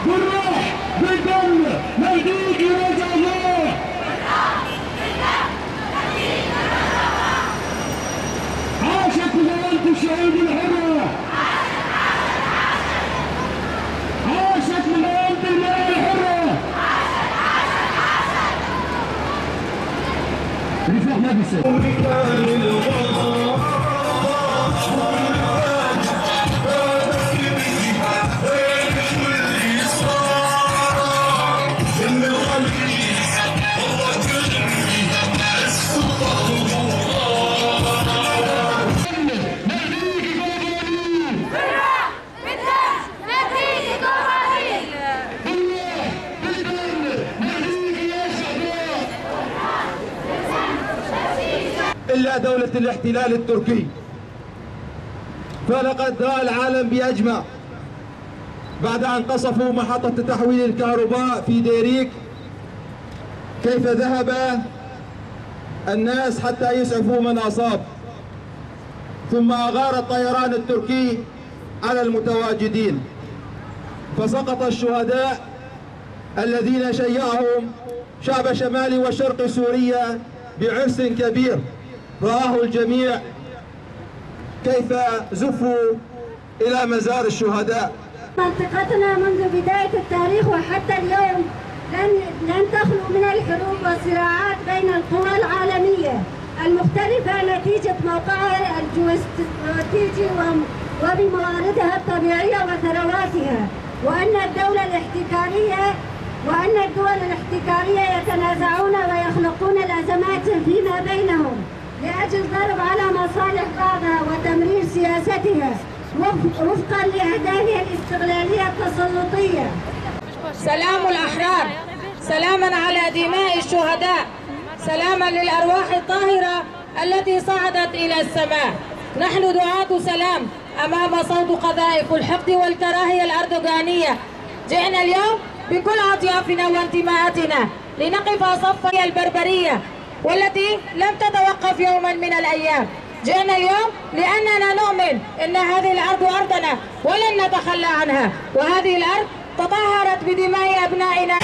بالروح بالدم نهديك يا الله. عاشت مباراه الشهيد الحرة، عاشت مباراه المرأة الحرة. رفاق نبسة إلا دولة الاحتلال التركي. فلقد رأى العالم بأجمع بعد أن قصفوا محطة تحويل الكهرباء في ديريك كيف ذهب الناس حتى يسعفوا من أصاب، ثم أغار الطيران التركي على المتواجدين، فسقط الشهداء الذين شيعهم شعب شمال وشرق سوريا بعرس كبير رآه الجميع كيف زفوا إلى مزار الشهداء. منطقتنا منذ بداية التاريخ وحتى اليوم لن تخلو من الحروب والصراعات بين القوى العالمية المختلفة نتيجة موقعها الجيوستراتيجي وبمواردها الطبيعية وثرواتها، وأن الدول الاحتكارية يتنازعون ويخلقون الأزمات فيما بينهم لأجل ضرب على مصالح بعضها وتمرير سياستها وفقا لأهدافها الاستغلالية التسلطية. سلام الأحرار، سلاما على دماء الشهداء، سلاما للأرواح الطاهرة التي صعدت إلى السماء. نحن دعاة سلام أمام صوت قذائف الحقد والكراهية الأردوغانية. جئنا اليوم بكل أطيافنا وانتماءاتنا لنقف صف البربرية والتي لم تتوقف يوما من الأيام. جئنا اليوم لأننا نؤمن أن هذه الأرض أرضنا ولن نتخلى عنها، وهذه الأرض تطهرت بدماء أبنائنا.